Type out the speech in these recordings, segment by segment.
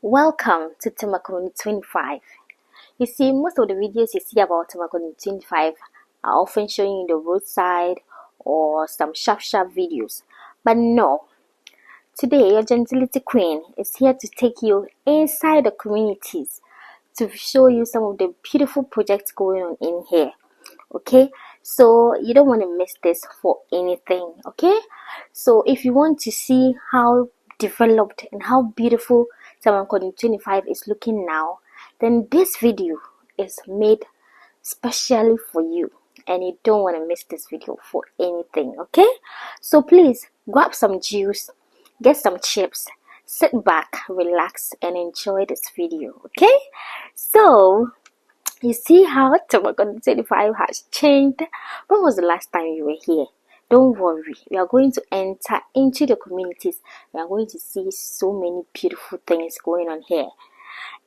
Welcome to Tema Community 25. You see, most of the videos you see about Tema Community 25 are often showing you the roadside or some sharp videos. But no, today your gentility queen is here to take you inside the communities to show you some of the beautiful projects going on in here. Okay, so you don't want to miss this for anything. Okay, so if you want to see how developed and how beautiful Tmacon 25 is looking now, then this video is made specially for you, and you don't want to miss this video for anything. Okay, so please grab some juice, get some chips, sit back, relax, and enjoy this video. Okay, so you see how Tmacon 25 has changed. When was the last time you were here? Don't worry, we are going to enter into the communities. We are going to see so many beautiful things going on here.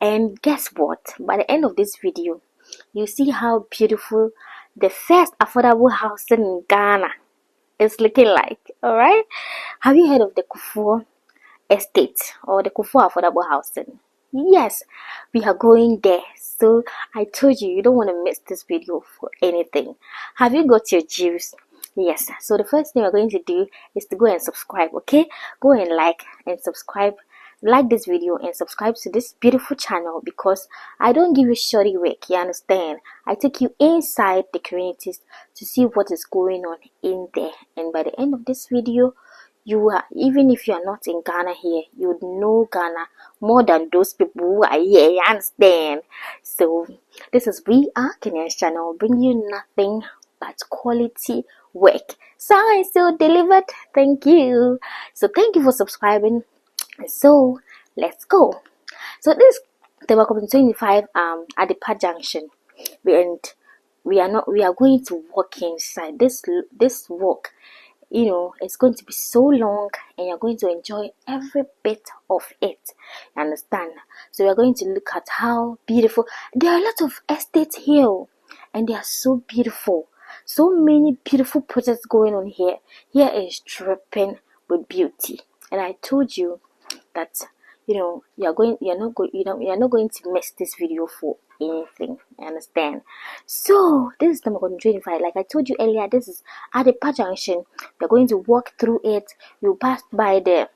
And guess what? By the end of this video, you see how beautiful the first affordable housing in Ghana is looking like. Alright? Have you heard of the Kufu estate or the Kufu affordable housing? Yes, we are going there. So I told you, you don't want to miss this video for anything. Have you got your juice? Yes. So the first thing we're going to do is to go and subscribe. Okay, go and like and subscribe. Like this video and subscribe to this beautiful channel, because I don't give you shoddy work, you understand? I take you inside the communities to see what is going on in there, and by the end of this video, you are, even if you are not in Ghana here, you would know Ghana more than those people who are here, you understand? So this is We Are Ghanaians channel, bring you nothing but quality work. So I still delivered. Thank you. So thank you for subscribing. So let's go. So this Tema Community 25 at the Park Junction, and we are going to walk inside. This walk, you know, it's going to be so long, and you're going to enjoy every bit of it. You understand? So we are going to look at how beautiful. There are a lot of estates here, and they are so beautiful. So many beautiful projects going on here. Here is dripping with beauty, and I told you that you're not going to miss this video for anything. You understand? So this is number 25. Like I told you earlier, this is at the Park Junction. We're going to walk through it. We'll pass by the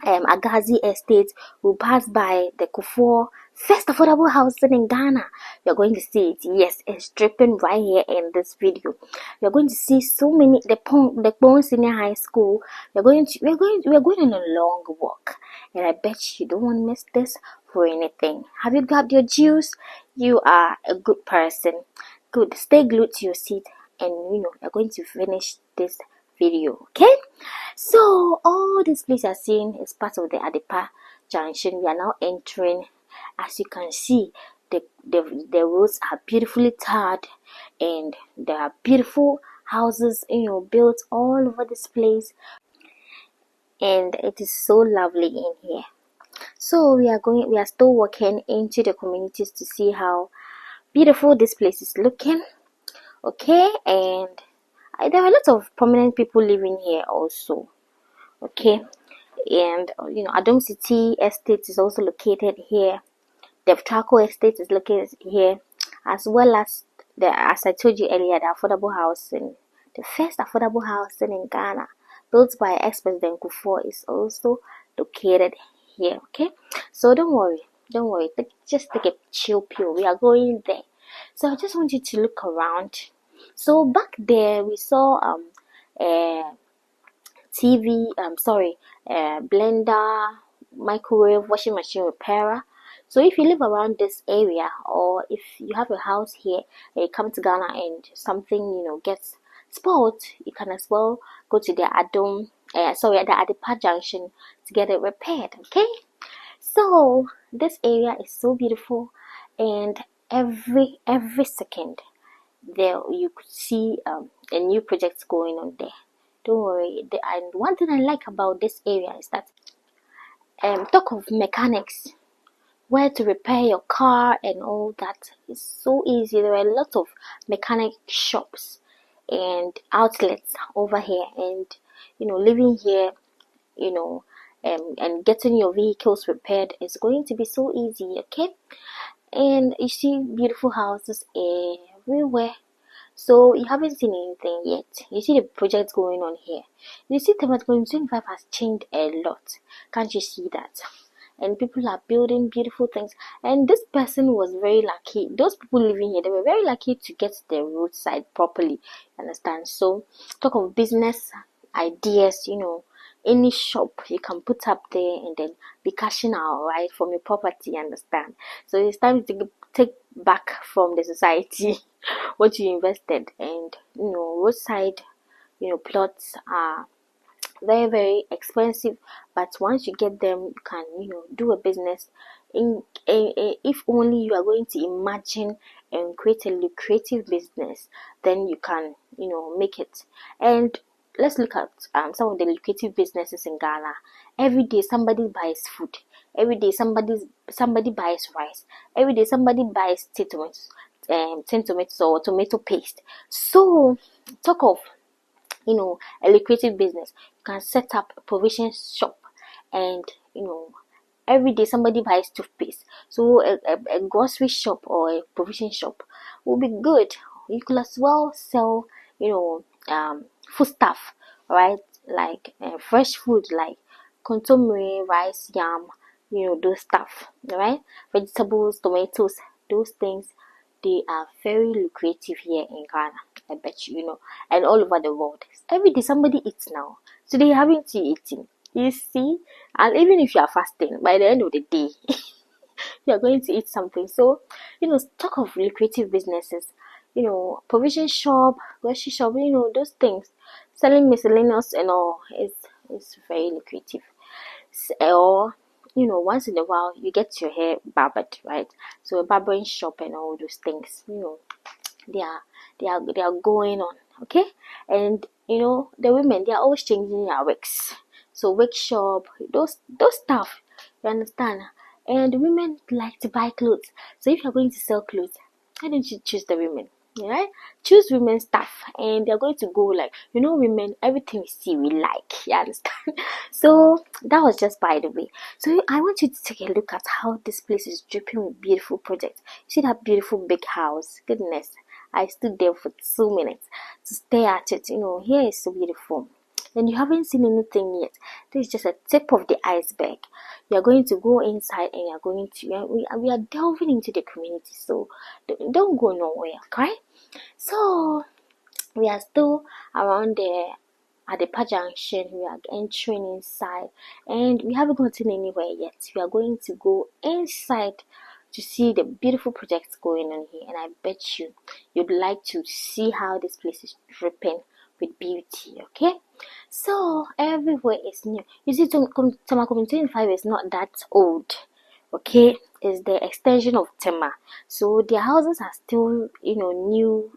Agazi Estate. We'll pass by the Kufu first affordable housing in Ghana. You're going to see it. Yes, it's dripping right here in this video. You're going to see so many, the Pong Senior High School. We're going on a long walk, and I bet you don't want to miss this for anything. Have you grabbed your juice? You are a good person. Good. Stay glued to your seat, and you're going to finish this video. Okay, so all this place you're seeing is part of the Adepa Junction. We are now entering. As you can see, the roads are beautifully tarred, and there are beautiful houses built all over this place, and it is so lovely in here. So we are still walking into the communities to see how beautiful this place is looking. Okay, and there are a lot of prominent people living here also. Okay, and Adom City Estate is also located here. The Taco Estate is located here, as well as as I told you earlier, the affordable housing, the first affordable housing in Ghana, built by ex-President Kufu, is also located here. Okay, so don't worry, just take a chill pill. We are going there. So I just want you to look around. So back there we saw TV, blender, microwave, washing machine repairer. So if you live around this area, or if you have a house here and you come to Ghana and something gets spoiled, you can as well go to the Adepa Junction to get it repaired. Okay, so this area is so beautiful, and every second there you could see a new project going on there. Don't worry. And one thing I like about this area is that talk of mechanics, where to repair your car and all that is so easy. There are a lot of mechanic shops and outlets over here, and living here, and getting your vehicles repaired is going to be so easy. Okay, and you see beautiful houses everywhere. So you haven't seen anything yet. You see the project going on here. You see Tema Community 25 has changed a lot. Can't you see that? And people are building beautiful things. And this person was very lucky. Those people living here, they were very lucky to get the roadside properly. Understand? So talk of business ideas, any shop you can put up there and then be cashing out, right, from your property. Understand? So it's time to take back from the society what you invested. And roadside plots are very, very expensive, but once you get them, you can do a business. If only you are going to imagine and create a lucrative business, then you can make it. And let's look at some of the lucrative businesses in Ghana. Every day somebody buys food. Every day somebody buys rice. Every day somebody buys tomatoes, or tomato paste. So talk of a lucrative business. You can set up a provision shop, and every day somebody buys toothpaste. So a grocery shop or a provision shop will be good. You could as well sell food stuff, right? Like fresh food like contomere, rice, yam, those stuff, right? Vegetables, tomatoes, those things, they are very lucrative here in Ghana. I bet you, and all over the world. Every day somebody eats now. Today haven't you eaten? You see? And even if you are fasting, by the end of the day, you are going to eat something. So, talk of lucrative businesses, provision shop, grocery shop, those things. Selling miscellaneous and all is very lucrative. Or once in a while you get your hair barbered, right? So a barbering shop and all those things, they are going on. Okay, and the women, they are always changing their wigs. So wig shop, those stuff, you understand? And the women like to buy clothes. So if you're going to sell clothes, why don't you choose the women? Right? Choose women stuff, and they're going to go like, women, everything we see we like. You understand? So that was just by the way. So I want you to take a look at how this place is dripping with beautiful projects. You see that beautiful big house? Goodness, I stood there for 2 minutes to stare at it. Here is so beautiful. And you haven't seen anything yet. This is just a tip of the iceberg. You are going to go inside, and you are going to we are delving into the community. So don't go nowhere, okay? So we are still around there at the junction. We are entering inside, and we haven't gotten anywhere yet. We are going to go inside to see the beautiful projects going on here, and I bet you'd like to see how this place is dripping with beauty. Okay, so everywhere is new. You see, Tema Community 25 is not that old. Okay, is the extension of Tema. So their houses are still, new.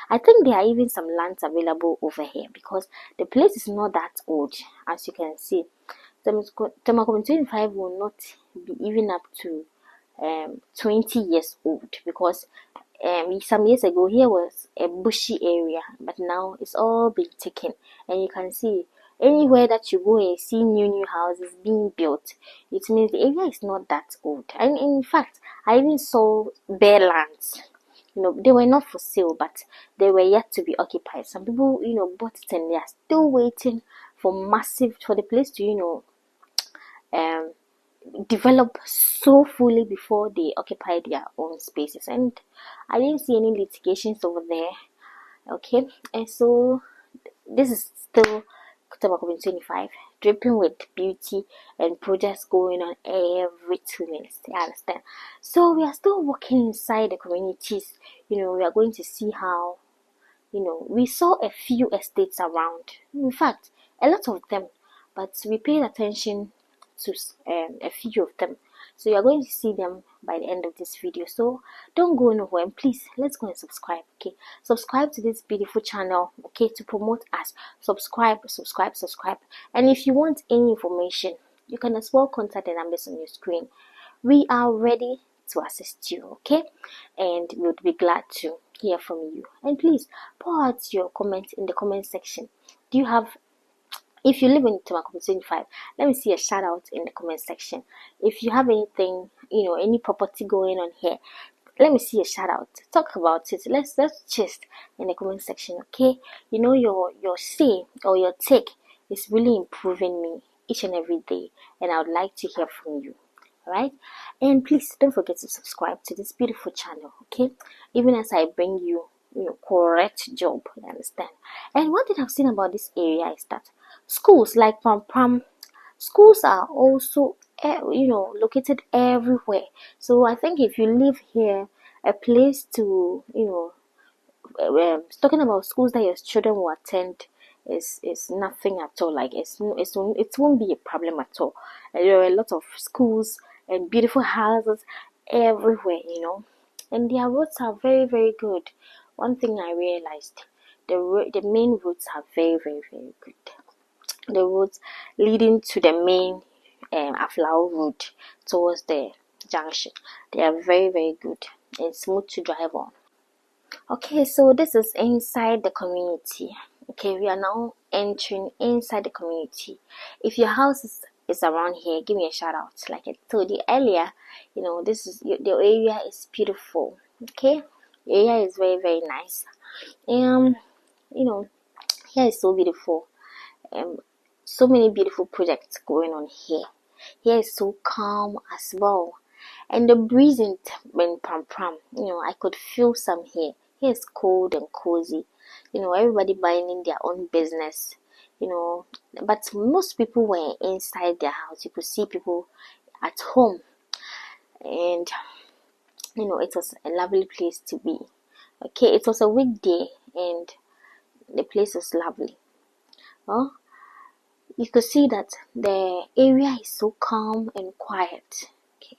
I think there are even some lands available over here because the place is not that old, as you can see. Tema Community 25 will not be even up to 20 years old, because some years ago here was a bushy area, but now it's all been taken. And you can see anywhere that you go and see new houses being built, it means the area is not that old. And in fact, I even saw bare lands. They were not for sale, but they were yet to be occupied. Some people bought it, and they are still waiting for the place to develop so fully before they occupy their own spaces. And I didn't see any litigations over there. Okay, and so this is still Tema Community 25, dripping with beauty and projects going on every 2 minutes. You understand? So we are still walking inside the communities. We are going to see how we saw a few estates around. In fact, a lot of them, but we paid attention to a few of them. So you are going to see them by the end of this video. So don't go nowhere, and please, let's go and subscribe. Okay, subscribe to this beautiful channel, okay, to promote us. Subscribe. And if you want any information, you can as well contact the numbers on your screen. We are ready to assist you, okay, and we would be glad to hear from you. And please pour out your comments in the comment section. Do you have If you live in Tema Community 25, let me see a shout out in the comment section. If you have anything, any property going on here, let me see a shout out. Talk about it. Let's gist in the comment section, okay? Your say or your take is really improving me each and every day, and I would like to hear from you. Alright? And please don't forget to subscribe to this beautiful channel, okay? Even as I bring you, correct job, you understand? And one thing I've seen about this area is that schools like Pam schools are also located everywhere. So I think if you live here, a place to talking about schools that your children will attend is nothing at all. Like it won't be a problem at all. There are a lot of schools and beautiful houses everywhere, and their roads are very, very good. One thing I realized, the main roads are very, very, very good. The roads leading to the main Aflao road towards the junction, they are very, very good and smooth to drive on. Okay, so this is inside the community. Okay, we are now entering inside the community. If your house is around here, give me a shout out. Like I told you earlier, this is the area is beautiful. Okay, the area is very, very nice. Here is so beautiful. So many beautiful projects going on here. Here is so calm as well. And the breeze in Pram, I could feel some here. Here is cold and cozy. Everybody minding their own business. But most people were inside their house. You could see people at home. And, it was a lovely place to be. Okay, it was a weekday and the place was lovely. Well, you could see that the area is so calm and quiet. Okay,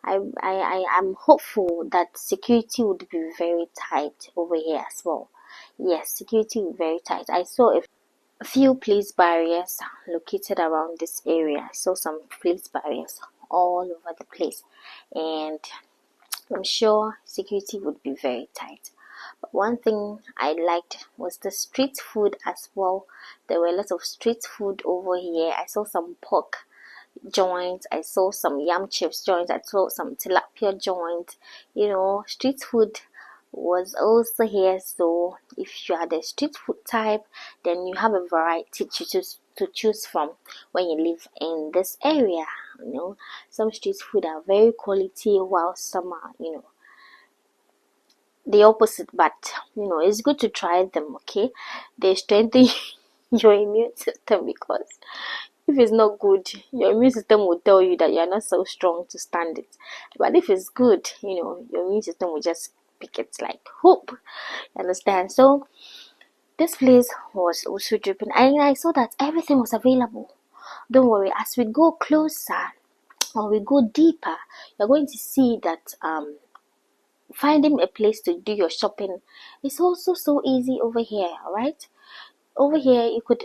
I'm hopeful that security would be very tight over here as well. Yes, security will be very tight. I saw a few police barriers located around this area. I saw some police barriers all over the place, and I'm sure security would be very tight. But one thing I liked was the street food as well. There were lots of street food over here. I saw some pork joints, I saw some yam chips joints, I saw some tilapia joints. Street food was also here. So if you are the street food type, then you have a variety to choose from when you live in this area. Some street food are very quality, while some are the opposite, but it's good to try them. Okay, they strengthen your immune system, because if it's not good, your immune system will tell you that you're not so strong to stand it. But if it's good, your immune system will just pick it like whoop. Understand? So this place was also dripping, and I saw that everything was available. Don't worry, as we go closer or we go deeper, you're going to see that finding a place to do your shopping is also so easy over here. All right, over here you could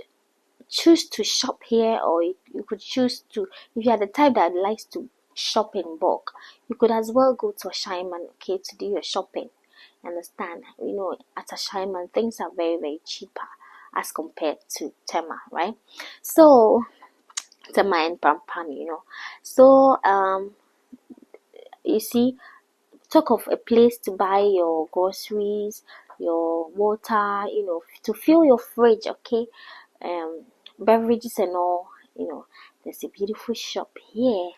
choose to shop here, or you could choose to, if you are the type that likes to shop in bulk, you could as well go to a Ashaiman, okay, to do your shopping. Understand? At a Ashaiman things are very, very cheaper as compared to Tema, right? So Tema and Pampan, so you see, talk of a place to buy your groceries, your water, to fill your fridge, okay, beverages and all. There's a beautiful shop here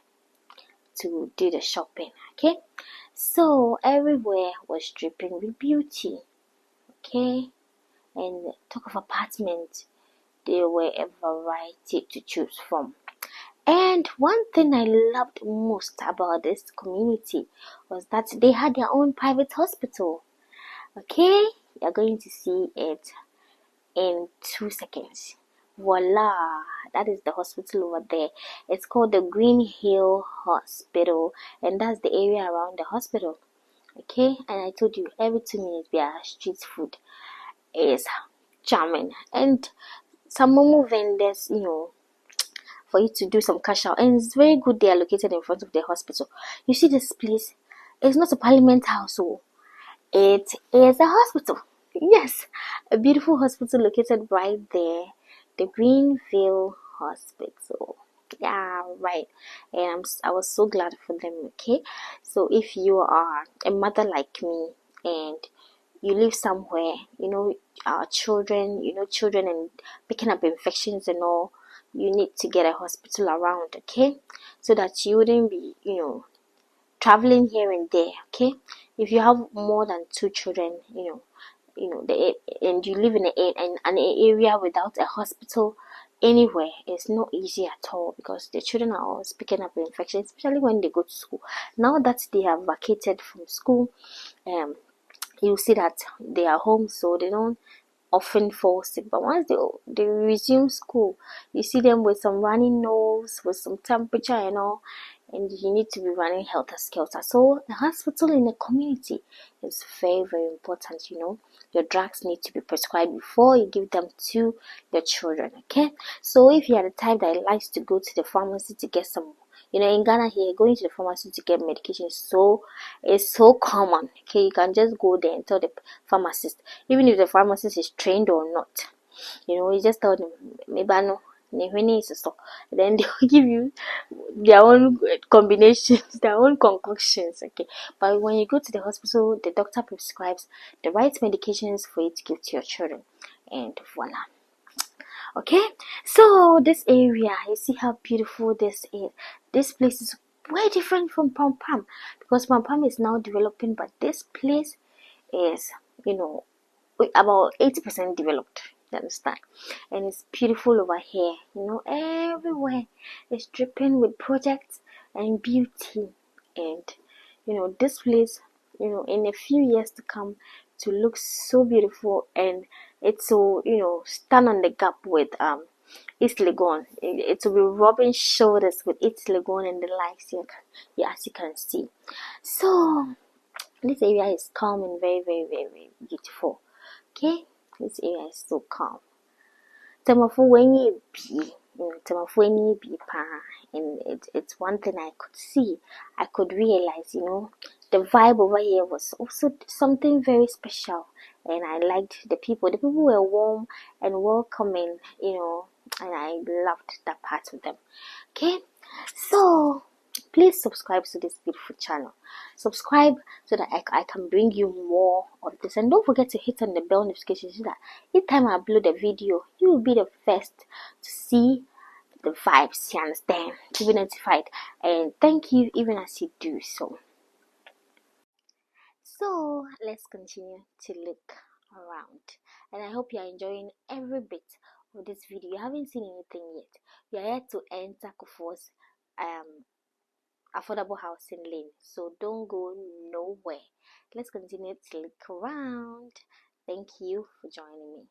to do the shopping. Okay, so everywhere was dripping with beauty. Okay, and talk of apartments, there were a variety to choose from. And one thing I loved most about this community was that they had their own private hospital. Okay, you're going to see it in 2 seconds. Voila, that is the hospital over there. It's called the Greenville Hospital, and that's the area around the hospital. Okay, and I told you every 2 minutes their street food is charming, and some momo vendors, for you to do some cash out, and it's very good. They are located in front of the hospital. You see this place, it's not a parliament house, so it is a hospital. Yes, a beautiful hospital located right there. the Greenville Hospital. Yeah, right. And I was so glad for them. Okay, so if you are a mother like me and you live somewhere, children and picking up infections and all, you need to get a hospital around. Okay, so that you wouldn't be traveling here and there. Okay, if you have more than 2 children, and you live in an area without a hospital anywhere, it's not easy at all, because the children are always picking up infections, especially when they go to school. Now that they have vacated from school, you see that they are home, so they don't often fall sick. But once they resume school, you see them with some running nose, with some temperature and all, and you need to be running helter skelter. So the hospital in the community is very, very important. Your drugs need to be prescribed before you give them to your children. Okay, so if you are the type that likes to go to the pharmacy to get some, in Ghana here, going to the pharmacy to get medication is so common. Okay, you can just go there and tell the pharmacist, even if the pharmacist is trained or not. You just tell them, maybe I know. Then they will give you their own combinations, their own concoctions. Okay, but when you go to the hospital, the doctor prescribes the right medications for you to give to your children, and voila. Okay, so this area, you see how beautiful this is. This place is way different from Pam Pam, because Pam Pam is now developing, but this place is about 80% developed. You understand? And it's beautiful over here. Everywhere is dripping with projects and beauty. And this place, in a few years to come, to look so beautiful, and it's so stand on the gap with East Legon. It will be rubbing shoulders with East Legon and the likes here. Yeah, as you can see. So this area is calm and very, very, very, very beautiful. Okay, this area is so calm. And it's one thing I could see. I could realize, the vibe over here was also something very special, and I liked the people. The people were warm and welcoming, and I loved that part of them. Okay, so please subscribe to this beautiful channel. Subscribe so that I can bring you more of this, and don't forget to hit on the bell notification so that each time I upload a video, you will be the first to see the vibes. You understand? To be notified. And thank you even as you do so. So let's continue to look around, and I hope you are enjoying every bit of this video. You haven't seen anything yet. We are here to enter Kufu's affordable housing lane, so don't go nowhere. Let's continue to look around. Thank you for joining me.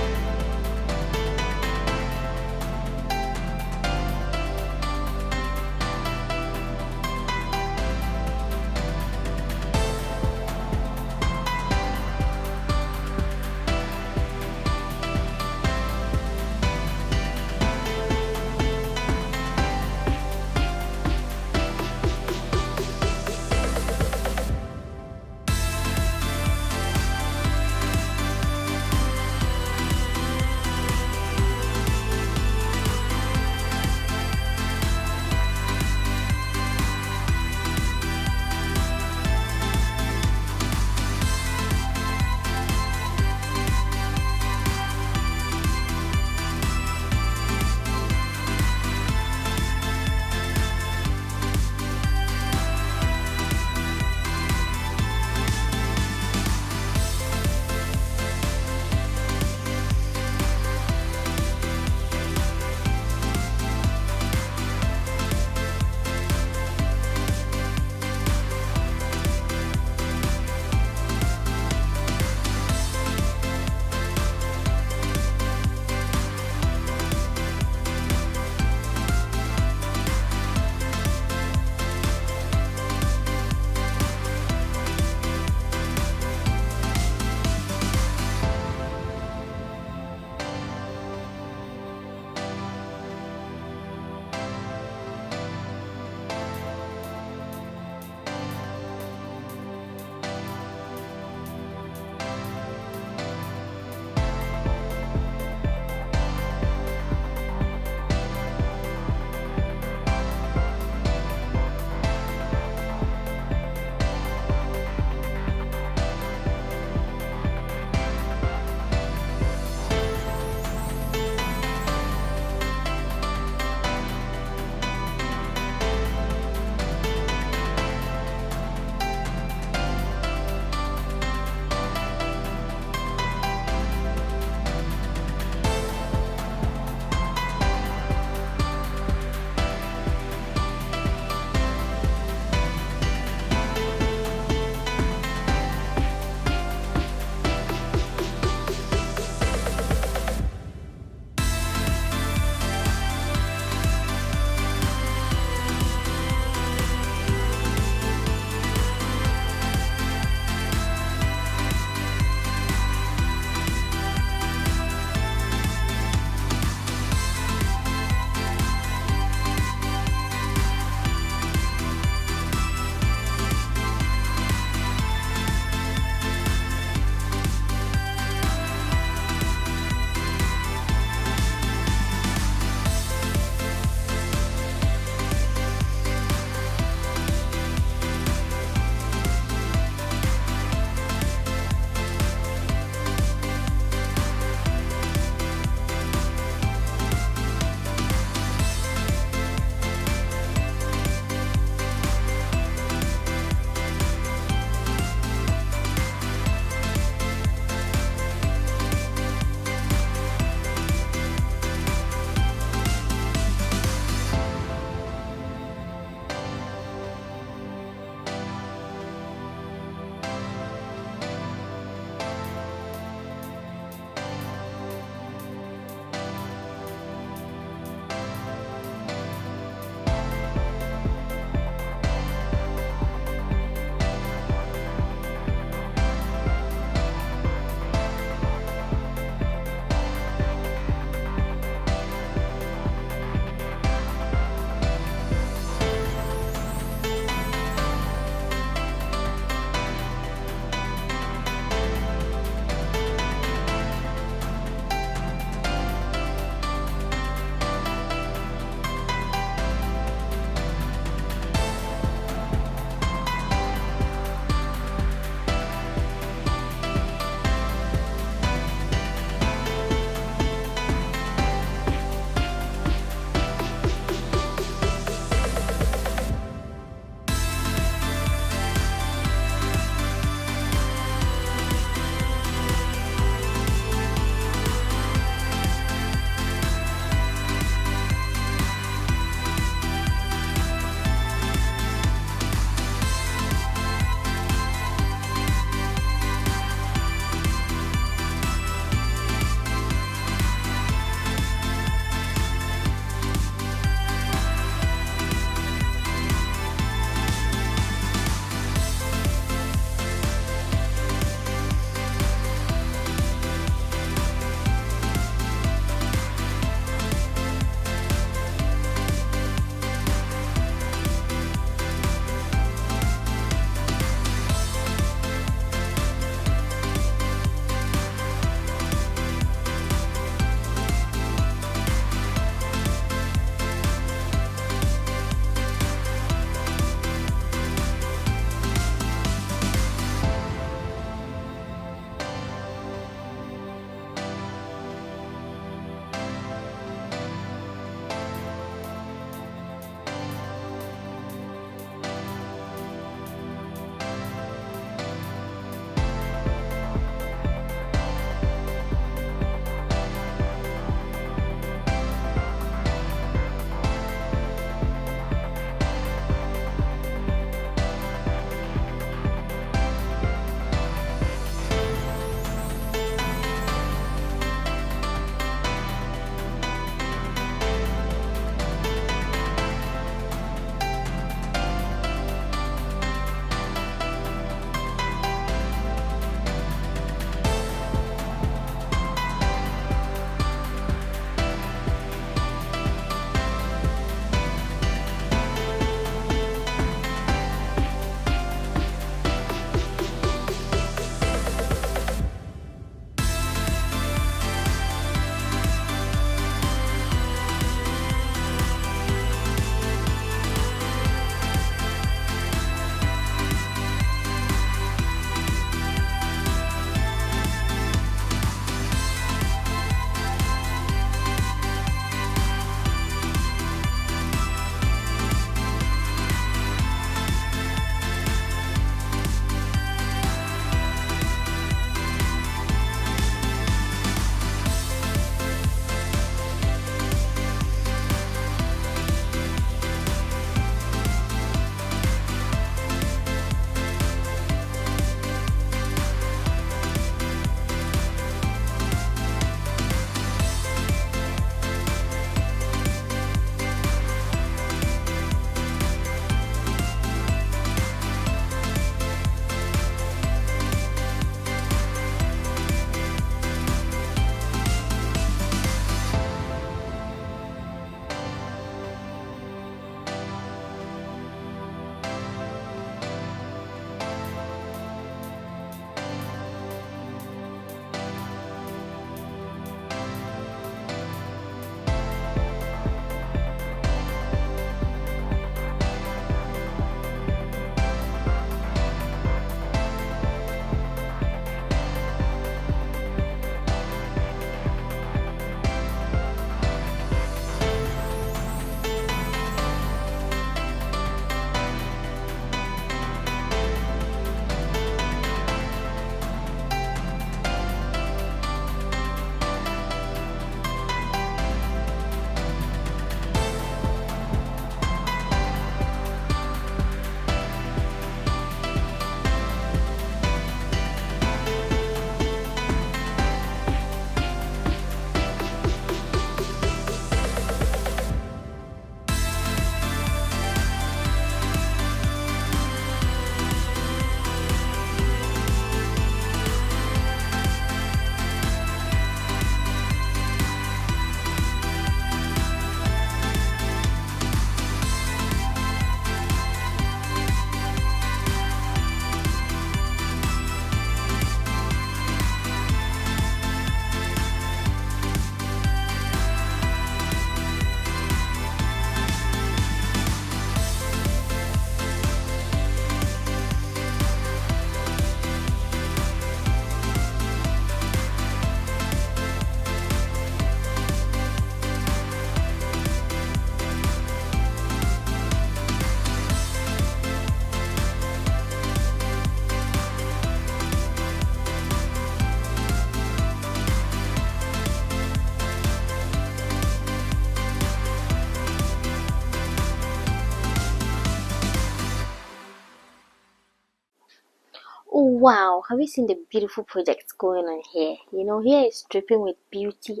Oh wow, have you seen the beautiful projects going on here? Here is dripping with beauty,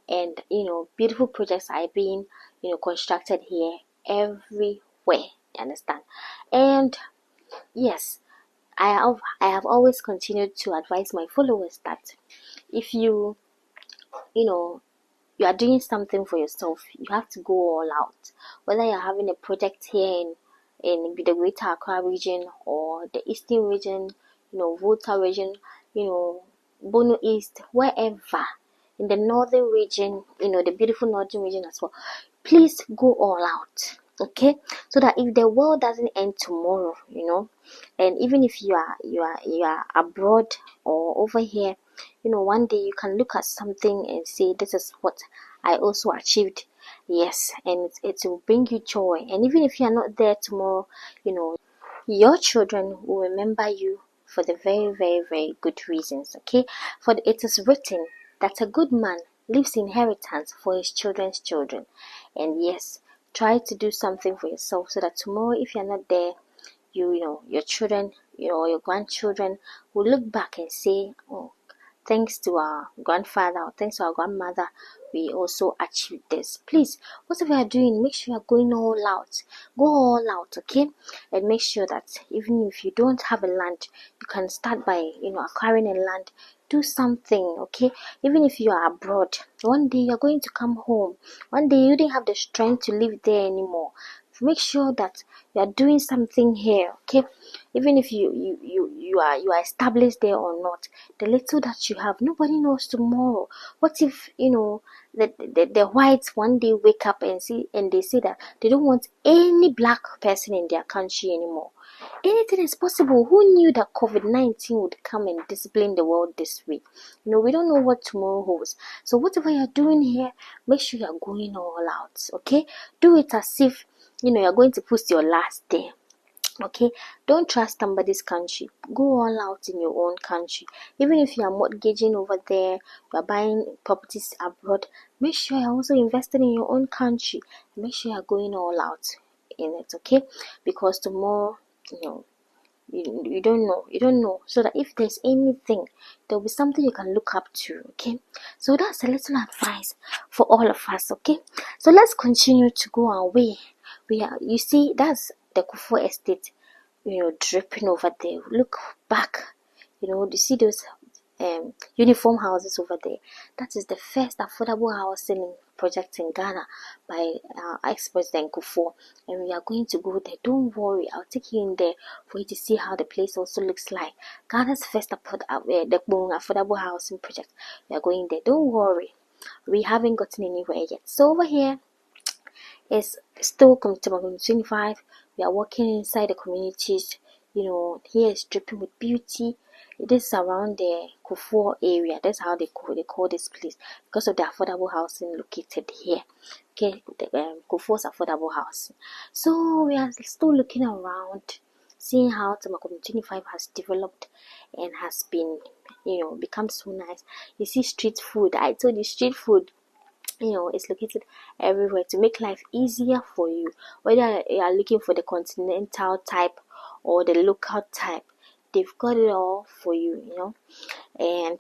and beautiful projects are being constructed here everywhere. You understand? And yes, I have always continued to advise my followers that if you know you are doing something for yourself, you have to go all out. Whether you're having a project here in the Greater Accra region or the Eastern region, Volta region, Bono East, wherever, in the Northern region, the beautiful Northern region as well, please go all out. Okay, so that if the world doesn't end tomorrow, and even if you are abroad or over here, one day you can look at something and say, this is what I also achieved. Yes, and it will bring you joy. And even if you are not there tomorrow, your children will remember you for the very, very, very good reasons. Okay, for it is written that a good man leaves inheritance for his children's children. And yes, try to do something for yourself so that tomorrow, if you're not there, your children, your grandchildren will look back and say, oh, thanks to our grandfather or thanks to our grandmother, we also achieved this. Please, whatever you're doing, make sure you're going all out. Go all out, okay? And make sure that even if you don't have a land, you can start by, acquiring a land. Do something, okay? Even if you are abroad, one day you're going to come home. One day you didn't have the strength to live there anymore. Make sure that you are doing something here, okay? Even if you are established there or not, the little that you have, nobody knows tomorrow. What if the whites one day wake up and they say that they don't want any black person in their country anymore? Anything is possible. Who knew that COVID-19 would come and discipline the world this way? We don't know what tomorrow holds. So whatever you're doing here, make sure you're going all out, okay? Do it as if you're going to put your last there. Okay, don't trust somebody's country. Go all out in your own country. Even if you are mortgaging over there, you are buying properties abroad, make sure you're also investing in your own country. Make sure you're going all out in it, okay? Because tomorrow, you don't know, so that if there's anything, there'll be something you can look up to, okay? So that's a little advice for all of us, okay? So let's continue to go our way. You see, that's the Kufu estate, dripping over there. Look back, you see those uniform houses over there. That is the first affordable housing project in Ghana by ex-president Kufu, and we are going to go there. Don't worry, I'll take you in there for you to see how the place also looks like. Ghana's first affordable housing project. We are going there. Don't worry, we haven't gotten anywhere yet. So over here is still Tema Community 25. We are walking inside the communities. Here is dripping with beauty. It is around the Kufu area. That's how they call this place, because of the affordable housing located here. Okay, the Kufu's affordable housing. So we are still looking around, seeing how Tema Community 25 has developed and has been, become so nice. You see street food. I told you street food, it's located everywhere to make life easier for you, whether you are looking for the continental type or the local type. They've got it all for you, and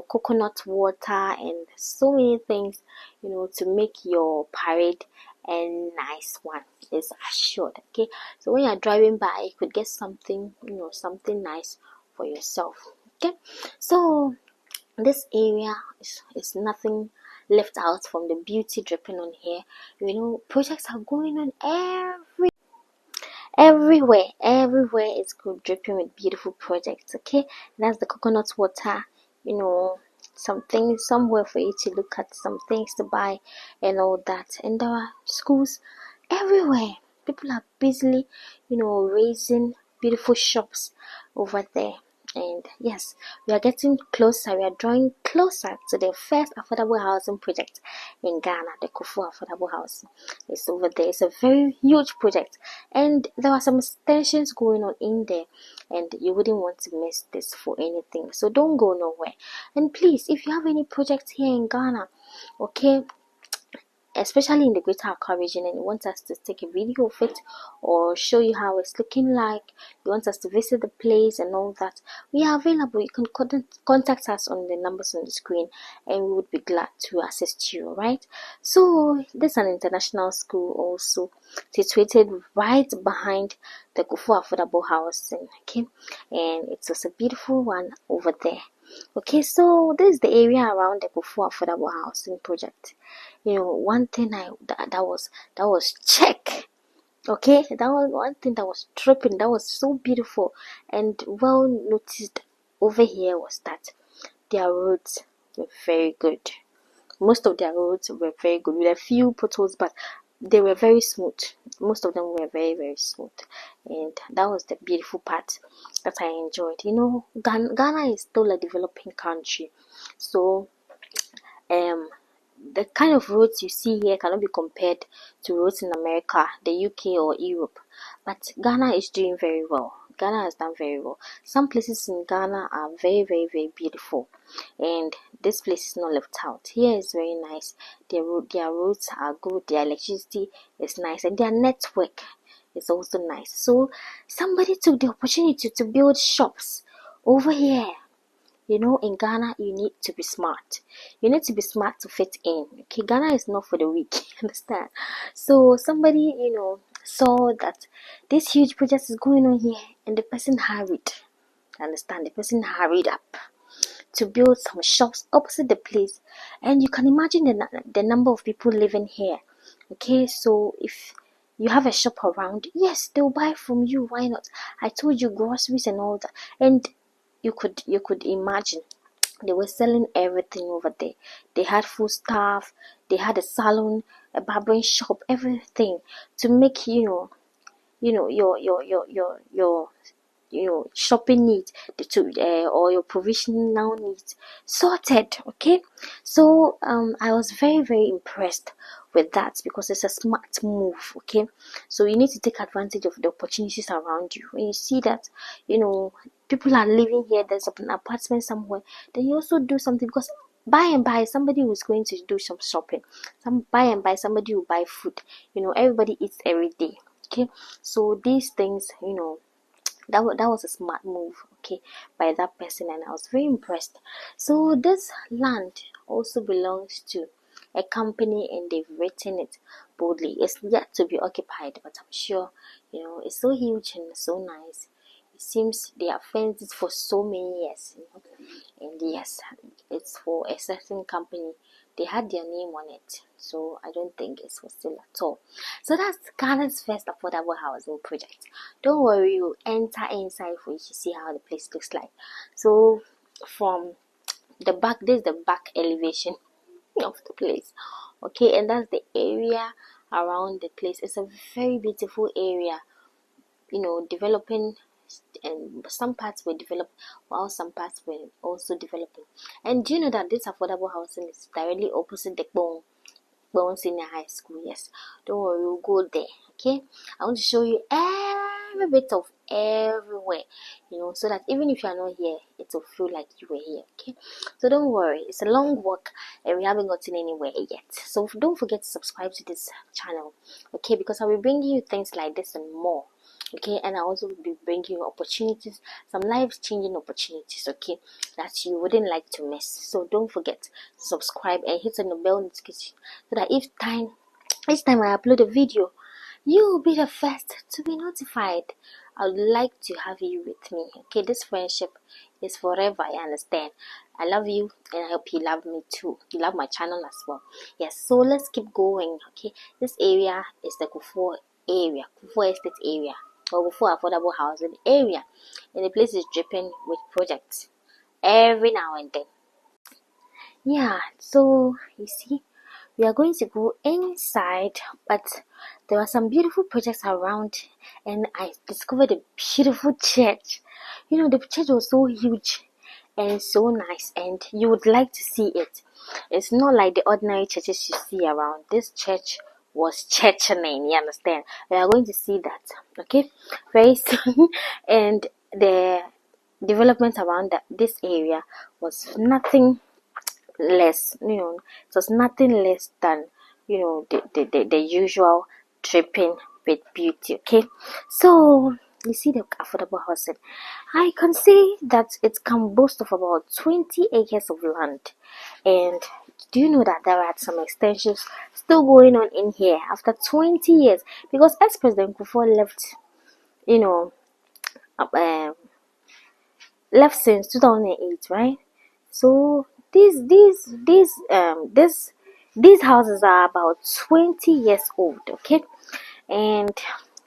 coconut water and so many things, to make your parade a nice one is assured. Okay, so when you're driving by, you could get something, something nice for yourself. Okay, so this area is nothing left out from the beauty dripping on here. Projects are going on everywhere is good, dripping with beautiful projects. Okay, that's the coconut water, something somewhere for you to look at, some things to buy and all that. And there are schools everywhere. People are busily raising beautiful shops over there. And yes, we are getting closer. We are drawing closer to the first affordable housing project in Ghana, the Kufu affordable housing. It's over there. It's a very huge project, and there are some extensions going on in there, and you wouldn't want to miss this for anything. So don't go nowhere. And please, if you have any projects here in Ghana, okay, especially in the Greater Accra region, and you want us to take a video of it or show you how it's looking like, you want us to visit the place and all that, we are available. You can contact us on the numbers on the screen, and we would be glad to assist you. Right? So this is an international school, also situated right behind the Kufu affordable housing. Okay, and it was a beautiful one over there. Okay, so this is the area around the Kufu affordable housing project. One thing that was check. Okay, that was one thing that was tripping, that was so beautiful and well noticed over here, was that their roads were very good. Most of their roads were very good with a few potholes, but they were very smooth. Most of them were very, very smooth, and that was the beautiful part that I enjoyed. Ghana is still a developing country, so the kind of roads you see here cannot be compared to roads in America, the UK, or Europe. But Ghana is doing very well. Ghana has done very well. Some places in Ghana are very, very, very beautiful, and this place is not left out. Here is very nice. Their roads are good. Their electricity is nice, and their network is also nice. So somebody took the opportunity to build shops over here. In Ghana, you need to be smart. You need to be smart to fit in. Okay, Ghana is not for the weak. Understand? So somebody, saw that this huge project is going on here, and the person hurried. Understand? The person hurried up to build some shops opposite the place, and you can imagine the number of people living here. Okay, so if you have a shop around, yes, they'll buy from you. Why not? I told you, groceries and all that, and you could imagine they were selling everything over there. They had food stuff, they had a salon, a barbering shop, everything to make your shopping needs or your provisional needs sorted. Okay, so I was very, very impressed with that, because it's a smart move. Okay, so you need to take advantage of the opportunities around you. When you see that people are living here, there's an apartment somewhere, then you also do something, because by and by somebody who's going to do some shopping, by and by somebody will buy food. Everybody eats every day. Okay, so these things, that was a smart move, okay, by that person, and I was very impressed. So this land also belongs to a company, and they've written it boldly. It's yet to be occupied, but I'm sure it's so huge and so nice. It seems they have fenced it for so many years, and yes, it's for a certain company. They had their name on it, so I don't think it's for sale at all. So that's Ghana's first affordable housing project. Don't worry, you enter inside for you to see how the place looks like. So from the back, this is the back elevation of the place. Okay, and that's the area around the place. It's a very beautiful area, developing, and some parts were developed while some parts were also developing. And do you know that this affordable housing is directly opposite the Bone Senior High School? Yes, don't worry, we'll go there. Okay, I want to show you every bit of everywhere, so that even if you are not here, it will feel like you were here. Okay, so don't worry, it's a long walk and we haven't gotten anywhere yet. So don't forget to subscribe to this channel, okay, because I'll be bringing you things like this and more. Okay, and I also will be bringing you opportunities, some life-changing opportunities, okay, that you wouldn't like to miss. So don't forget to subscribe and hit on the bell notification, so that each time I upload a video, you will be the first to be notified. I would like to have you with me. Okay, this friendship is forever, I understand. I love you, and I hope you love me too. You love my channel as well. Yes, so let's keep going. Okay, this area is the Kufu area, Kufu Estate area, or Kufu affordable housing area, and the place is dripping with projects every now and then. Yeah, so you see, we are going to go inside, but there are some beautiful projects around, and I discovered a beautiful church. The church was so huge and so nice, and you would like to see it. It's not like the ordinary churches you see around. This church was churching, you understand? We are going to see that, okay, very soon. And the development around this area was nothing less, it was nothing less than the usual dripping with beauty. Okay, so you see the affordable housing. I can say that it can boast of about 20 acres of land. And do you know that there are some extensions still going on in here after 20 years? Because ex-president Kufu left, you know, um, left since 2008, right? So these houses are about 20 years old, okay? And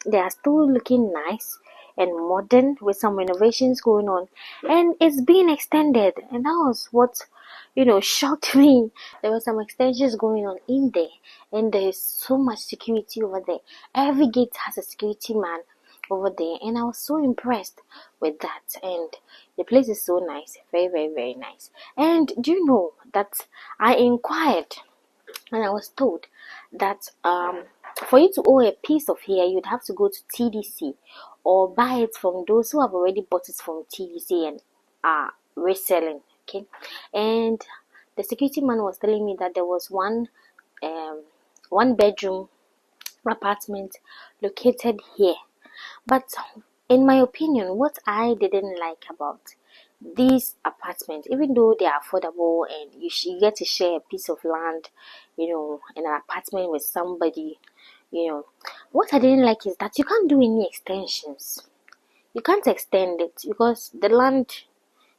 they are still looking nice and modern with some renovations going on, and it's being extended. And that was what shocked me. There were some extensions going on in there, and there is so much security over there. Every gate has a security man over there, and I was so impressed with that. And the place is so nice, very, very, very nice. And do you know that I inquired and I was told that for you to own a piece of here, you'd have to go to TDC or buy it from those who have already bought it from TDC and are reselling. Okay, and the security man was telling me that there was one bedroom apartment located here. But in my opinion, what I didn't like about these apartments, even though they are affordable and you get to share a piece of land, in an apartment with somebody, what I didn't like is that you can't do any extensions. You can't extend it because the land,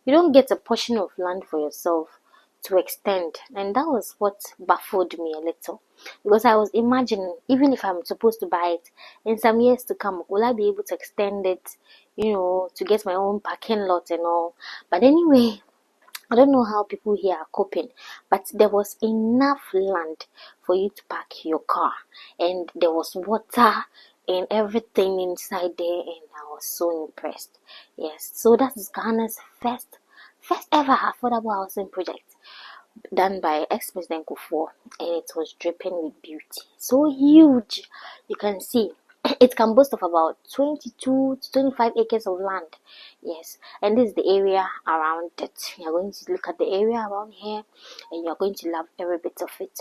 you don't get a portion of land for yourself to extend. And that was what baffled me a little, because I was imagining, even if I'm supposed to buy it in some years to come, will I be able to extend it, to get my own parking lot and all? But anyway, I don't know how people here are coping, but there was enough land for you to park your car, and there was water and everything inside there, and I was so impressed. Yes, so that is Ghana's first ever affordable housing project done by ex-president Kufu, and it was dripping with beauty. So huge, you can see. It can boast of about 22 to 25 acres of land. Yes, and this is the area around it. You're going to look at the area around here, and you're going to love every bit of it.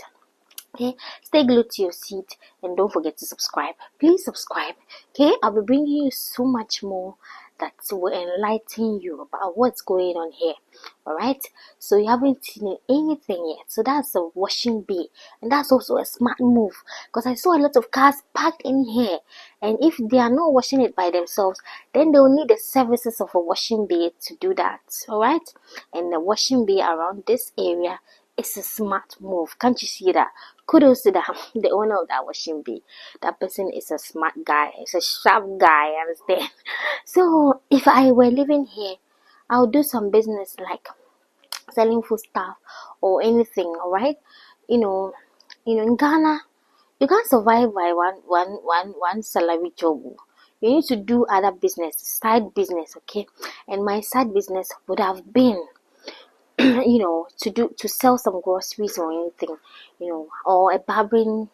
Okay, stay glued to your seat and don't forget to subscribe. Please subscribe. Okay, I'll be bringing you so much more that will enlighten you about what's going on here. All right, so you haven't seen anything yet. So that's a washing bay, and that's also a smart move, because I saw a lot of cars parked in here, and if they are not washing it by themselves, then they'll need the services of a washing bay to do that. All right, and the washing bay around this area, it's a smart move. Can't you see that? Kudos to the owner of that washing bay. That person is a smart guy. It's a sharp guy, understand? So if I were living here, I'll do some business like selling food stuff or anything. All right, in Ghana, you can't survive by one salary job. You need to do other business, side business. Okay, and my side business would have been to sell some groceries or anything, or a barbering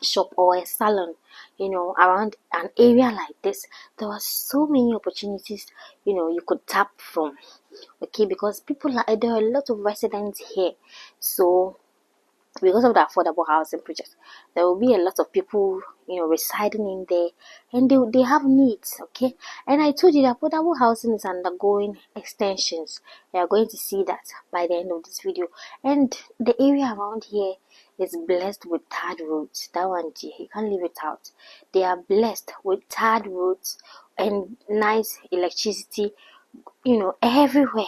shop or a salon, around an area like this. There are so many opportunities, you could tap from. Okay, because there are a lot of residents here, so because of the affordable housing project, there will be a lot of people residing in there, and they have needs. Okay, and I told you that affordable housing is undergoing extensions. You are going to see that by the end of this video. And the area around here is blessed with tarred roads. That one, you can't leave it out. They are blessed with tarred roads and nice electricity, everywhere.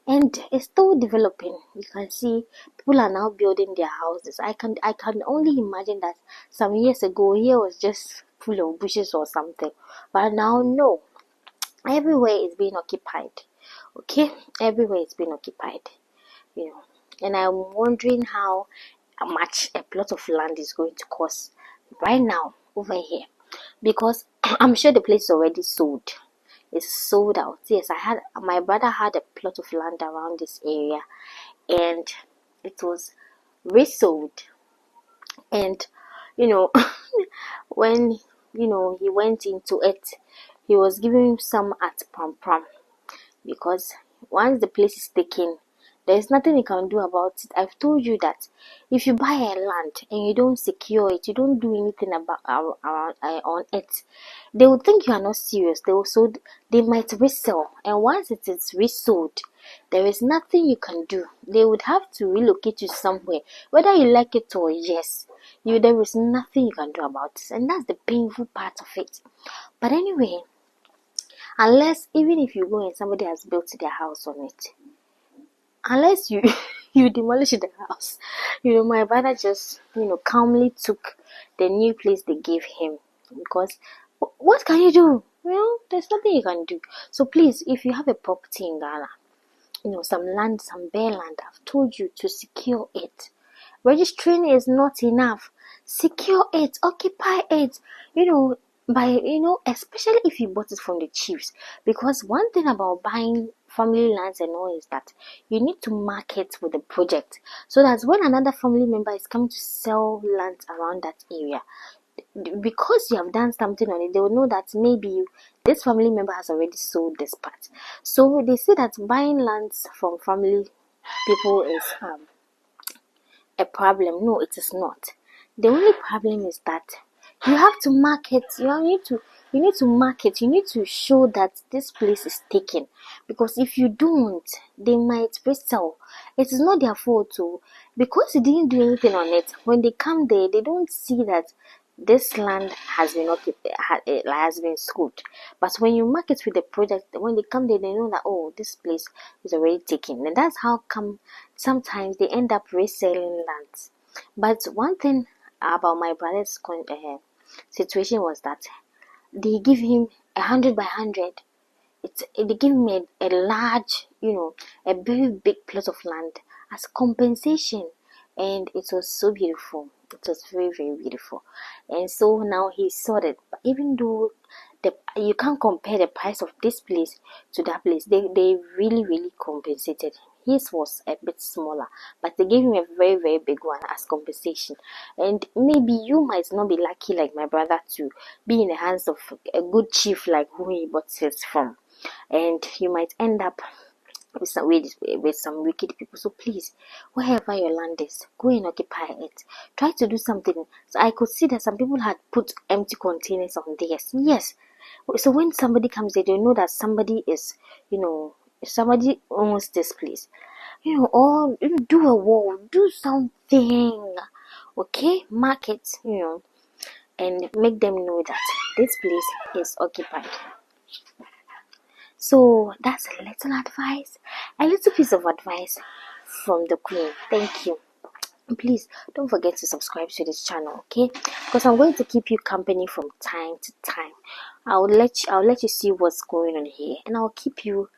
And it's still developing. You can see people are now building their houses. I can only imagine that some years ago here was just full of bushes or something, but now no, everywhere is being occupied. Okay, everywhere is being occupied. And I'm wondering how much a plot of land is going to cost right now over here, because I'm sure the place is already sold. It's sold out. Yes, my brother had a plot of land around this area, and it was resold. And when he went into it, he was giving some at pam pam, because once the place is taken, There's nothing you can do about it. I've told you that if you buy a land and you don't secure it, you don't do anything about around on it, they will think you are not serious. They might resell, and once it is resold, there is nothing you can do. They would have to relocate you somewhere, whether you like it or yes. There is nothing you can do about it, and that's the painful part of it. But anyway, unless even if you go and somebody has built their house on it, unless you you demolish the house, my brother just calmly took the new place they gave him, because what can you do? There's nothing you can do. So please, if you have a property in Ghana, some land, some bare land, I've told you to secure it. Registering is not enough. Secure it, occupy it, especially if you bought it from the chiefs. Because one thing about buying family lands and all is that you need to market with the project, so that when another family member is coming to sell land around that area, because you have done something on it, they will know that maybe this family member has already sold this part. So they say that buying lands from family people is a problem. No, it is not. The only problem is that you have to market. You need to market. You need to show that this place is taken. Because if you don't, they might resell. It is not their fault too, because you didn't do anything on it. When they come there, they don't see that this land has been has been sold. But when you market with the project, when they come there, they know that, oh, this place is already taken, and that's how come sometimes they end up reselling lands. But one thing about my brother's situation was that they give him 100 by 100. They give him a large, a very big plot of land as compensation, and it was so beautiful. It was very, very beautiful. And so now he sorted. But even though you can't compare the price of this place to that place, they really, really compensated him. His was a bit smaller, but they gave him a very, very big one as compensation. And maybe you might not be lucky like my brother to be in the hands of a good chief like who he bought it from, and you might end up with some wicked people. So please, wherever your land is, go and occupy it. Try to do something. So I could see that some people had put empty containers on theirs. Yes. So when somebody comes there, they know that somebody is, somebody owns this place. Or do a wall, do something. Okay, market, and make them know that this place is occupied. So that's a little advice, a little piece of advice from the Queen. Thank you. Please don't forget to subscribe to this channel, okay? Because I'm going to keep you company from time to time. I'll let you see what's going on here, and I'll keep you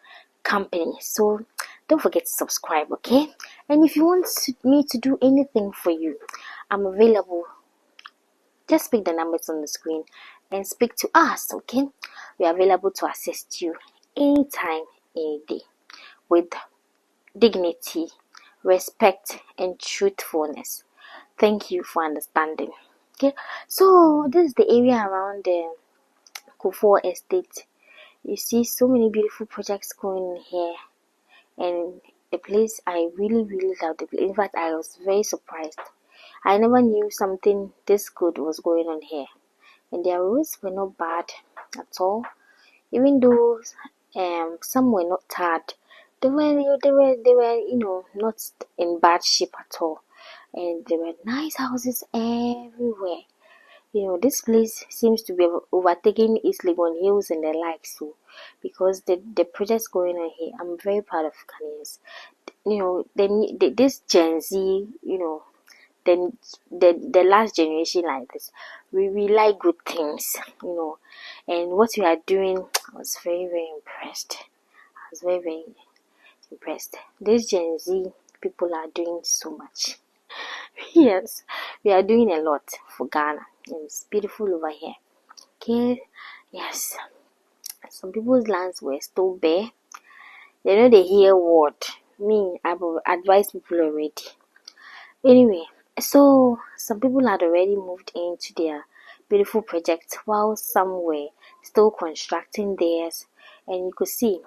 company. So don't forget to subscribe, okay? And if you want me to do anything for you, I'm available. Just pick the numbers on the screen and speak to us, okay? We are available to assist you anytime, any day, with dignity, respect, and truthfulness. Thank you for understanding. Okay, so this is the area around the Kufu estate. You see so many beautiful projects going on here, and the place, I really, really love the place. In fact, I was very surprised. I never knew something this good was going on here, and their roads were not bad at all. Even though some were not tarred, they were not in bad shape at all, and there were nice houses everywhere. This place seems to be overtaking East Legon Hills and the like. So, because the projects going on here, I'm very proud of Ghanaians. This Gen Z, then the last generation like this, we like good things, and what we are doing, I was very, very impressed. I was very, very impressed. This Gen Z people are doing so much. Yes, we are doing a lot for Ghana, and it's beautiful over here. Okay, yes, some people's lands were still bare. They hear word. Me, I've advised people already. Anyway, so some people had already moved into their beautiful projects, while some were still constructing theirs. And you could see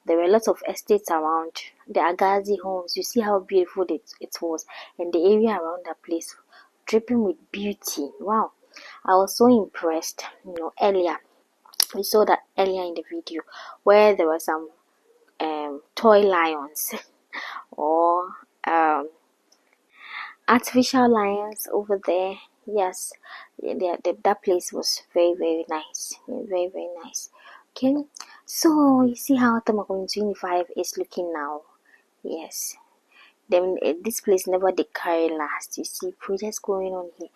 there were lots of estates around, the Agazi homes. You see how beautiful it was, and the area around that place dripping with beauty. Wow, I was so impressed. Earlier we saw that earlier in the video where there were some toy lions or artificial lions over there. Yes, that place was very, very nice. Very, very nice. Okay, so you see how Tema Community 25 is looking now. Yes, then this place never did carry last. You see projects going on here,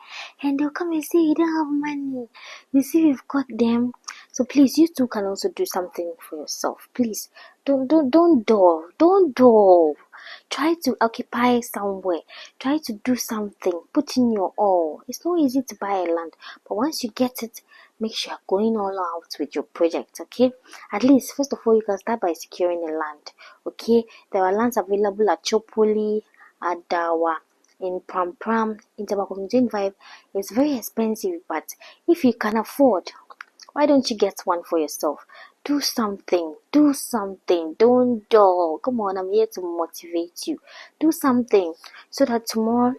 and they'll come and say you don't have money. You see we've got them. So please, you too can also do something for yourself. Please don't dull. Try to occupy somewhere. Try to do something. Put in your all. It's not easy to buy a land, but once you get it, make sure you're going all out with your project. Okay, at least first of all you can start by securing a land. Okay, there are lands available at Chopoli, at Dawa, in Pram, in Tema Community 25. It's very expensive, but if you can afford, why don't you get one for yourself? Do something. Don't dull. Come on, I'm here to motivate you. Do something so that tomorrow,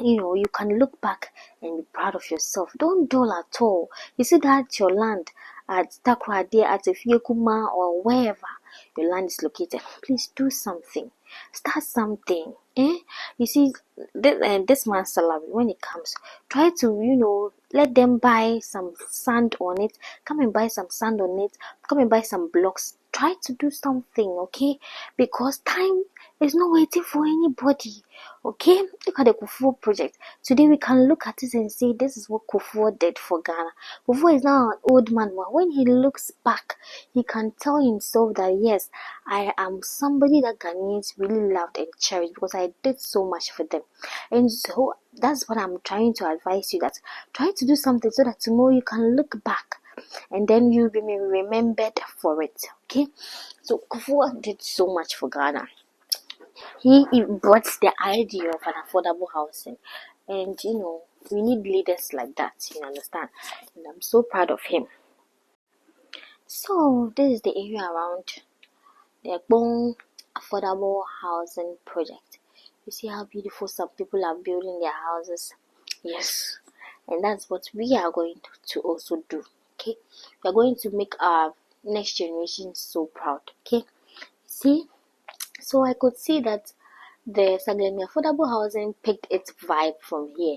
you can look back and be proud of yourself. Don't dull at all. You see that your land at Takwa there, at Efiekuma, or wherever your land is located, please do something. Start something. You see, this man's salary, when it comes, try to, let them buy some sand on it. Come and buy some sand on it. Come and buy some blocks. Try to do something, okay? Because time is not waiting for anybody, okay? Look at the Kufu project. Today we can look at it and say, this is what Kufu did for Ghana. Kufu is now an old man, but when he looks back, he can tell himself that, yes, I am somebody that Ghanaians really loved and cherished because I did so much for them. And so that's what I'm trying to advise you, that try to do something so that tomorrow you can look back and then you'll be remembered for it. Okay, so Kufu did so much for Ghana. He brought the idea of an affordable housing, and we need leaders like that. You understand? And I'm so proud of him. So this is the area around the Akbong affordable housing project. You see how beautiful some people are building their houses. Yes, and that's what we are going to also do. Okay, we are going to make our next generation so proud. Okay, see, so I could see that the Saglemi affordable housing picked its vibe from here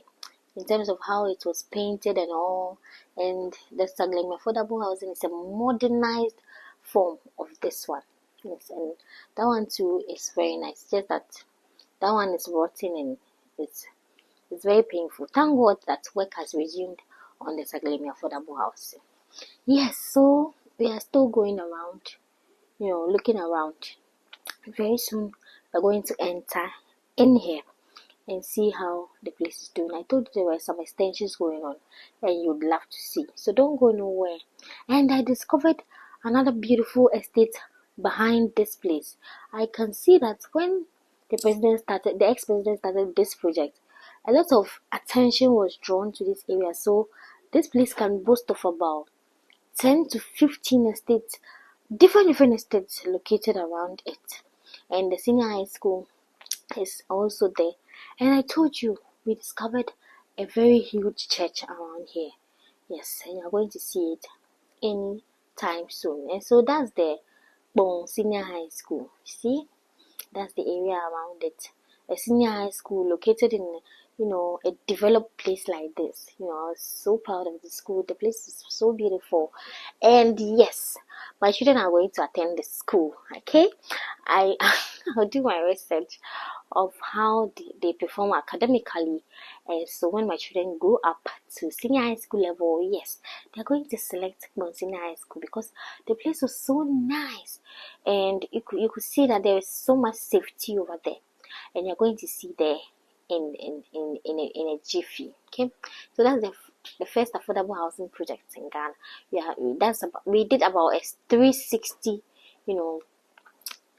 in terms of how it was painted and all. And the Saglemi affordable housing is a modernized form of this one. Yes, and that one too is very nice. Just that one is rotten and it's very painful. Thank God that work has resumed on the Saglemi affordable housing. Yes, so we are still going around, looking around. Very soon we're going to enter in here and see how the place is doing. I told you there were some extensions going on and you'd love to see. So don't go nowhere. And I discovered another beautiful estate behind this place. I can see that when the ex-president started this project, a lot of attention was drawn to this area. So this place can boast of about 10 to 15 estates, different estates located around it. And the senior high school is also there. And I told you, we discovered a very huge church around here. Yes, and you're going to see it any time soon. And so that's the Bong Senior High School. See, that's the area around it. A senior high school located in a developed place like this. I was so proud of the school. The place is so beautiful. And yes, my children are going to attend the school. Okay, I'll do my research of how they perform academically, and so when my children grow up to senior high school level, yes, they're going to select senior high school because the place was so nice, and you could see that there is so much safety over there, and you're going to see there in a jiffy. Okay, so that's the first affordable housing project in Ghana. We did about a 360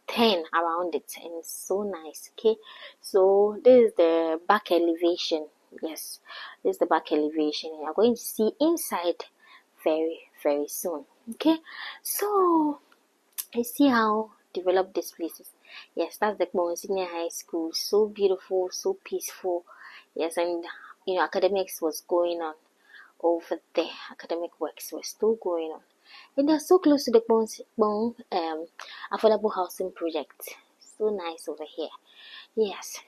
10 around it, and it's so nice. Okay, so this is the back elevation. Yes, this is the back elevation, and you're going to see inside very, very soon. Okay, so I see how developed this place is. Yes, that's the Gbon Senior High School. So beautiful, so peaceful. Yes, and academics was going on over there. Academic works were still going on. And they're so close to the Gbon affordable housing project. So nice over here. Yes.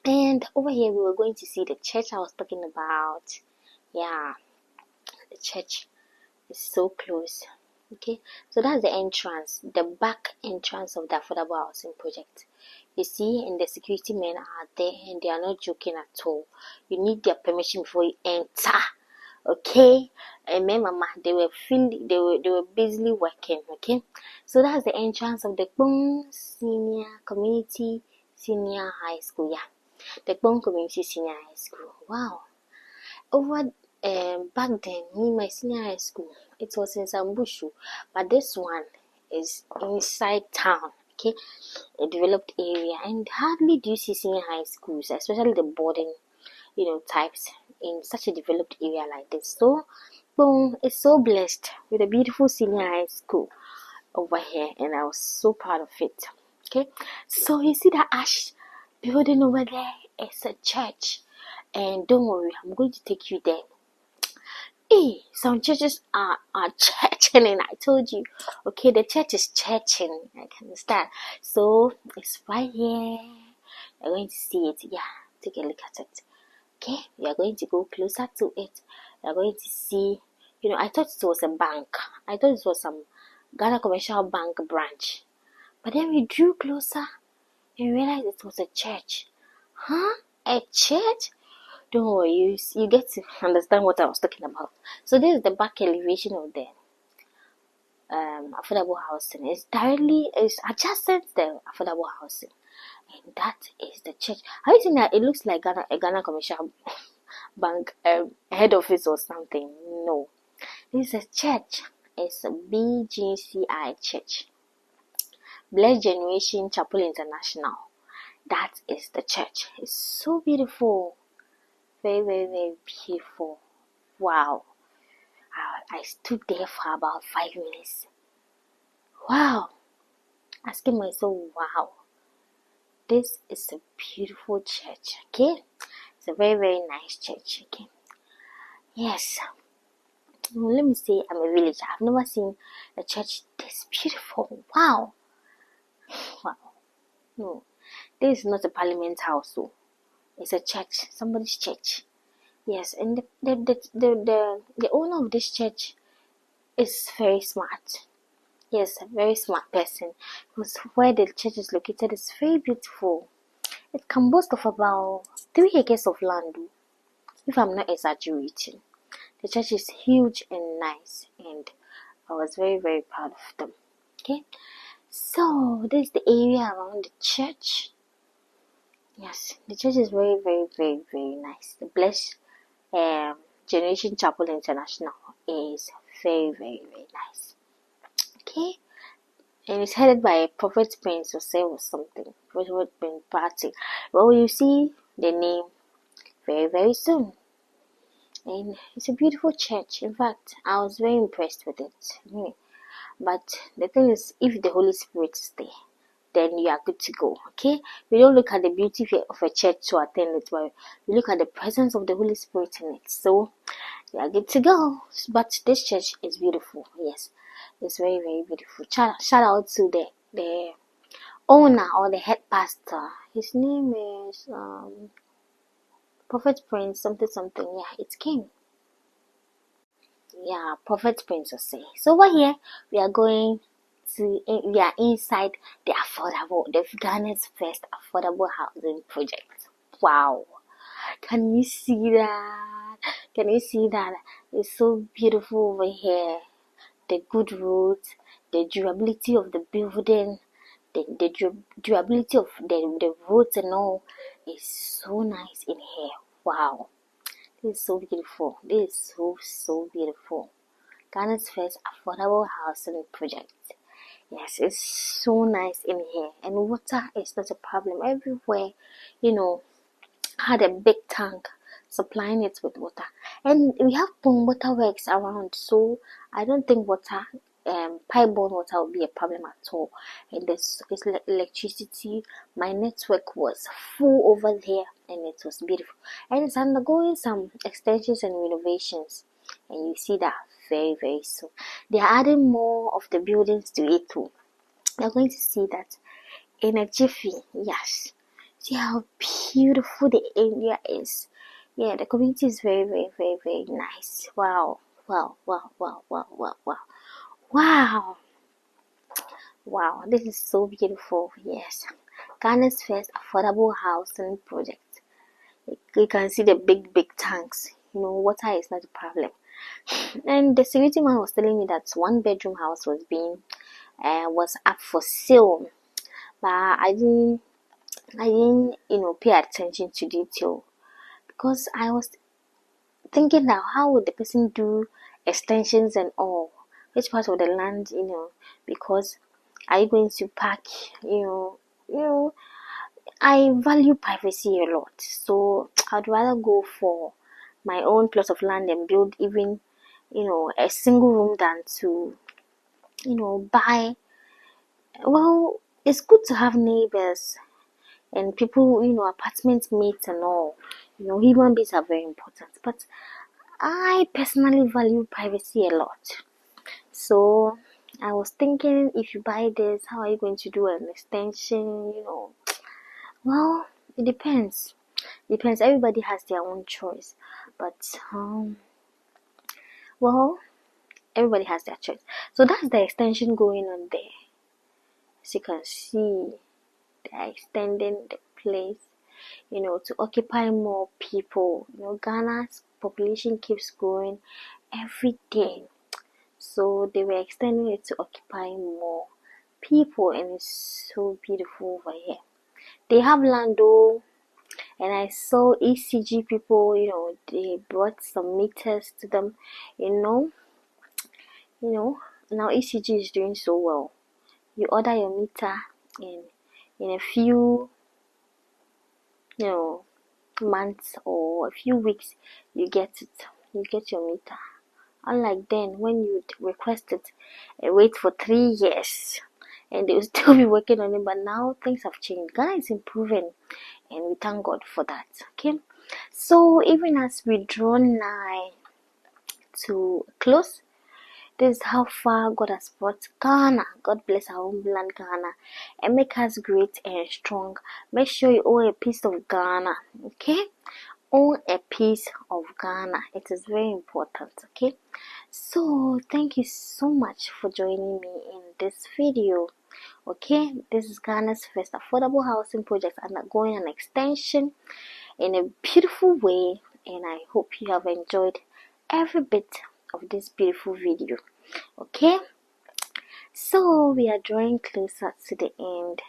And over here we were going to see the church I was talking about. Yeah, the church is so close. Okay, so that's the entrance, the back entrance of the affordable housing project. You see, and the security men are there, and they are not joking at all. You need their permission before you enter. Okay, and my mama, they were busily working. Okay, so that's the entrance of the Gbon Senior Community Senior High School. Yeah, the Gbon Community Senior High School. Wow. Over back then, me my senior high school, it was in Zambushu, but this one is inside town. Okay, a developed area, and hardly do you see senior high schools, especially the boarding, types in such a developed area like this. So, boom, it's so blessed with a beautiful senior high school over here, and I was so proud of it. Okay, so you see that ash building over there is a church, and don't worry, I'm going to take you there. Hey, some churches are churching, and I told you, okay, the church is churching. I can understand. So it's right here. You're going to see it. Yeah, take a look at it. Okay, we are going to go closer to it. You're going to see. I thought it was a bank. I thought it was some Ghana Commercial Bank branch, but then we drew closer and realized it was a church. Huh? A church? Don't worry, you get to understand what I was talking about. So this is the back elevation of the affordable housing. It's adjacent the affordable housing, and that is the church. Have you seen that? It looks like a Ghana Commercial Bank head office or something. No, this is a church. It's a BGCI church, Blessed Generation Chapel International. That is the church. It's so beautiful. Very, very, very beautiful. Wow. I stood there for about 5 minutes. Wow. Asking myself, wow. This is a beautiful church. Okay. It's a very, very nice church. Okay. Yes. Let me say I'm a villager. I've never seen a church this beautiful. Wow. Wow. No. This is not a parliament house. So it's a church. Somebody's church. Yes, and the owner of this church is very smart. Yes, a very smart person. Because where the church is located is very beautiful. It can boast of about 3 acres of land, if I'm not exaggerating. The church is huge and nice, and I was very, very proud of them. Okay, so this is the area around the church. Yes, the church is very, very, very, very nice. The Blessed Generation Chapel International is very, very, very nice. Okay, and it's headed by Prophet Prince or something. Prophet Prince Party. Well, you see the name very, very soon. And it's a beautiful church. In fact, I was very impressed with it. But the thing is, if the Holy Spirit is there, then you are good to go. Okay, we don't look at the beauty of a church to attend it, but we look at the presence of the Holy Spirit in it. So you are good to go. But this church is beautiful. Yes, it's very, very beautiful. Shout out to the owner or the head pastor. His name is Prophet Prince something. Yeah, it's King. Yeah, Prophet Prince will say. So over here we are inside the Ghana's first affordable housing project. Wow, can you see that? It's so beautiful over here. The good roads, the durability of the building, the durability of the roads and all is so nice in here. Wow, this is so beautiful. This is so beautiful. Ghana's first affordable housing project. Yes, it's so nice in here, and water is not a problem everywhere. Had a big tank supplying it with water, and we have water works around, so I don't think water pipe-borne water will be a problem at all. And there's electricity. My network was full over there, and it was beautiful. And it's undergoing some extensions and renovations, and you see that very, very soon. They are adding more of the buildings to it too. You're going to see that in a jiffy. Yes, see how beautiful the area is. Yeah, the community is very, very, very, very nice. Wow, wow, wow, wow, wow, wow, wow. Wow, wow, this is so beautiful. Yes, Ghana's first affordable housing project. You can see the big, big tanks. You know, water is not a problem. And the security man was telling me that one bedroom house was up for sale, but I didn't, pay attention to detail, because I was thinking now, how would the person do extensions and all? Which part of the land, because are you going to park, I value privacy a lot, so I'd rather go for my own plot of land and build even, a single room than to, buy. Well, it's good to have neighbors and people, apartment mates and all. Human beings are very important, but I personally value privacy a lot. So I was thinking, if you buy this, how are you going to do an extension? Well, it depends. Everybody has their own choice, but well, everybody has their choice. So that's the extension going on there. As you can see, they are extending the place, to occupy more people. Ghana's population keeps growing every day, so they were extending it to occupy more people, and it's so beautiful over here. They have land though, and I saw ECG people, they brought some meters to them, now ECG is doing so well. You order your meter, and in a few, months or a few weeks, you get it. You get your meter. Unlike then, when you request it and wait for 3 years, and they will still be working on it. But now things have changed. Ghana is improving, and we thank God for that. Okay, so even as we draw nigh to close, this is how far God has brought Ghana. God bless our homeland Ghana and make us great and strong. Make sure you own a piece of Ghana. Okay, own a piece of Ghana. It is very important. Okay, so thank you so much for joining me in this video. Okay, this is Ghana's first affordable housing project undergoing an extension in a beautiful way, and I hope you have enjoyed every bit of this beautiful video. Okay, so we are drawing closer to the end,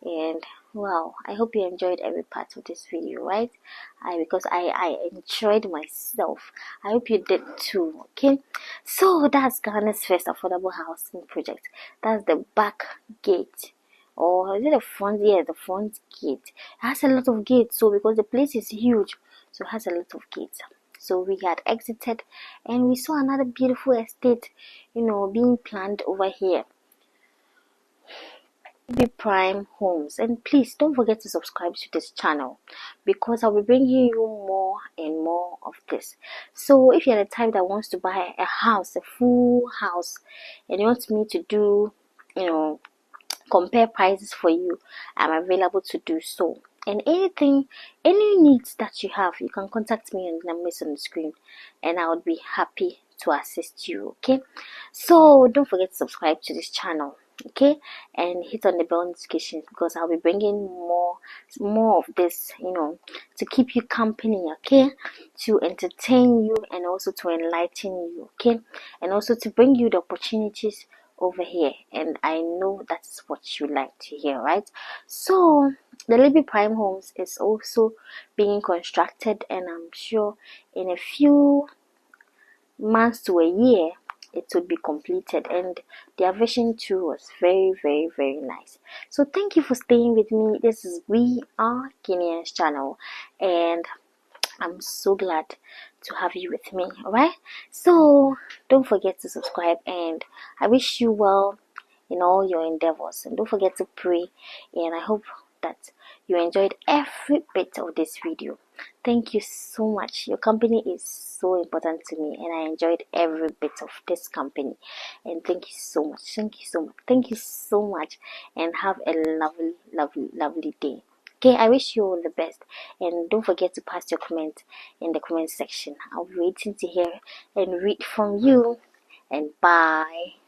and wow, I hope you enjoyed every part of this video, right? Because I enjoyed myself. I hope you did too. Okay, so that's Ghana's first affordable housing project. That's the back gate, or is it the front? Yeah, the front gate. It has a lot of gates, so because the place is huge, so it has a lot of gates. So we had exited, and we saw another beautiful estate, being planned over here. Be Prime Homes, and please don't forget to subscribe to this channel, because I'll be bringing you more and more of this. So if you're the type that wants to buy a house, a full house, and you want me to do, compare prices for you, I'm available to do so. And any needs that you have, you can contact me on the numbers on the screen, and I would be happy to assist you. Okay, so don't forget to subscribe to this channel, okay, and hit on the bell notifications, because I'll be bringing more of this, to keep you company, okay, to entertain you and also to enlighten you, okay, and also to bring you the opportunities over here, and I know that's what you like to hear, right? So the Libby Prime Homes is also being constructed, and I'm sure in a few months to a year it would be completed, and their vision too was very, very, very nice. So thank you for staying with me. This is We Are Ghanaians channel, and I'm so glad to have you with me. Alright, so don't forget to subscribe, and I wish you well in all your endeavors, and don't forget to pray, and I hope that you enjoyed every bit of this video. Thank you so much. Your company is so important to me, and I enjoyed every bit of this company. And thank you so much. Thank you so much. Thank you so much. And have a lovely, lovely, lovely day. Okay, I wish you all the best. And don't forget to pass your comment in the comment section. I'll be waiting to hear and read from you. And bye.